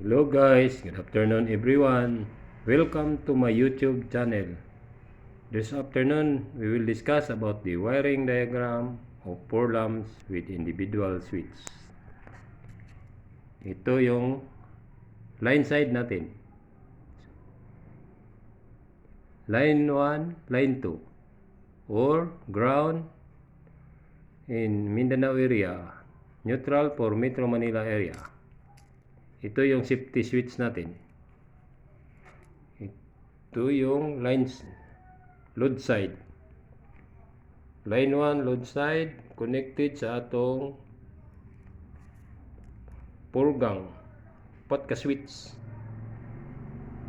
Hello guys, good afternoon everyone. Welcome to my YouTube channel. This afternoon, we will discuss about the wiring diagram of 4 lamps with individual switch. Ito yung line side natin. Line 1, line 2 or ground in Mindanao area, neutral for Metro Manila area. Ito yung safety switch natin. Ito yung lines load side. Line 1 load side connected sa atong 4 gang 4 ka switch.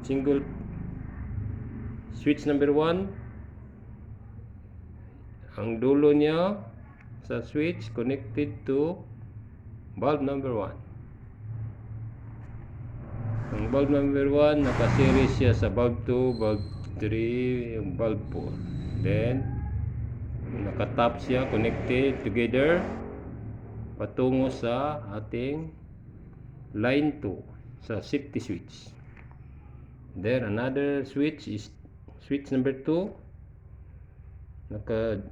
Single switch number 1, ang dulo niya sa switch connected to bulb number 1. Ang bulb number 1 naka-series siya sa bulb 2, bulb 3, yung bulb 4. Then naka-top siya connected together patungo sa ating line 2 sa safety switch. There another switch is switch number 2, naka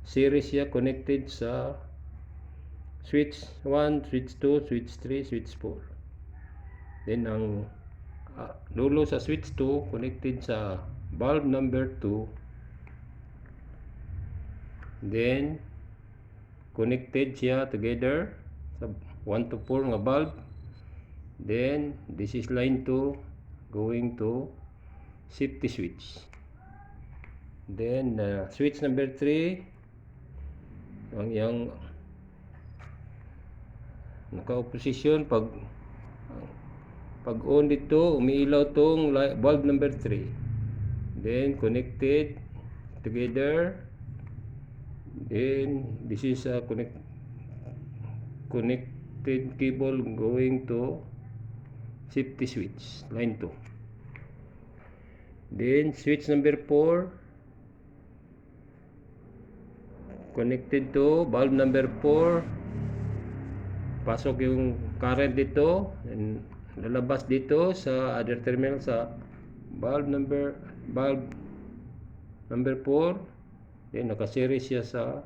series siya connected sa switch 1, switch 2, switch 3, switch 4. Then ang dulo sa switch 2 connected sa bulb number 2. Then connected siya together sa 1 to 4 nga bulb. Then this is line 2 going to safety switch. Then switch number 3, ang yang naka-opposition pag on dito umiilaw tong bulb number 3. Then connected together. Then this is a connected cable going to safety switch line 2. Then switch number 4 connected to bulb number 4. Pasok yung current dito and lalabas dito sa other terminal sa bulb number 4. Then naka-series siya sa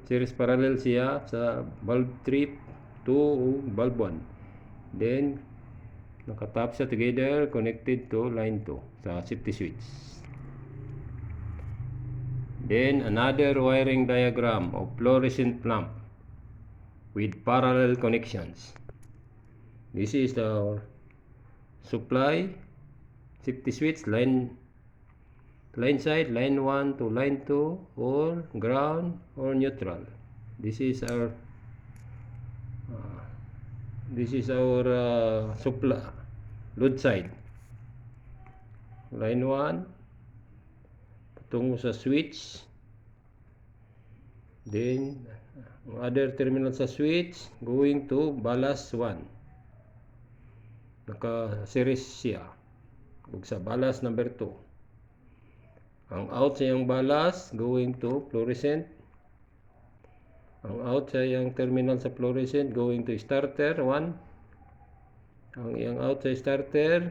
series parallel siya sa bulb 3 to bulb 1. Then naka-top siya together connected to line 2 sa safety switch. Then another wiring diagram of fluorescent lamp with parallel connections. This is our supply safety switch line side, line 1 to line 2 or ground or neutral. This is our supply load side. Line 1 patungo sa switch. Then other terminal sa switch going to ballast 1. Naka-series siya ug sa ballast number 2. Ang out sa iyang ballast going to fluorescent. Ang out sa iyang terminal sa fluorescent going to starter 1. Ang iyang out sa starter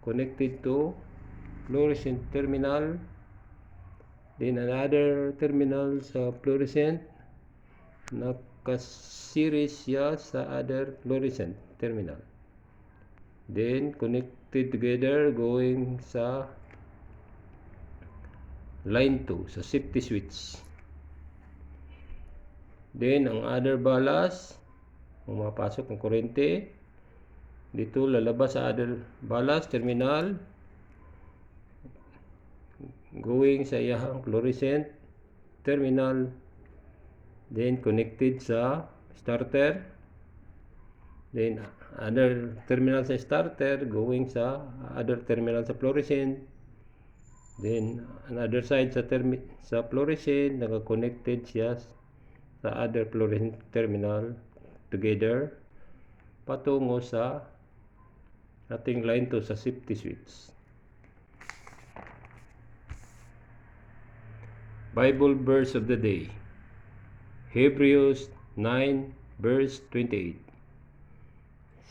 connected to fluorescent terminal. Then another terminal sa fluorescent naka-series siya sa other fluorescent terminal. Then connected together going sa line 2 sa safety switch. Then ang other ballast, kung mapasok ng kuryente dito, lalabas sa other ballast terminal going sa iyang fluorescent terminal. Then connected sa starter. Then other terminal sa starter going sa other terminal sa fluorescent. Then another side sa fluorescent naka-connected siya sa other fluorescent terminal together patungo sa ating line 2 sa safety switch. Bible verse of the day, Hebrews 9 verse 28.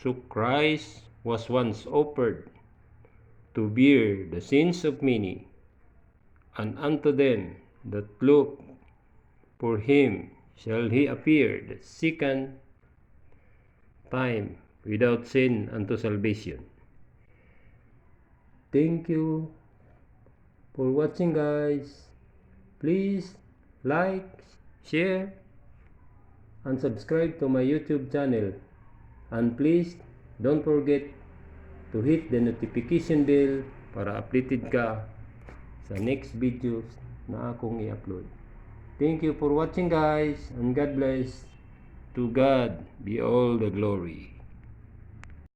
So Christ was once offered to bear the sins of many, and unto them that look for him shall he appear the second time without sin unto salvation. Thank you for watching, guys. Please like, share, and subscribe to my YouTube channel. And please don't forget to hit the notification bell para updated ka sa next videos na akong i-upload. Thank you for watching, guys, and God bless. To God be all the glory.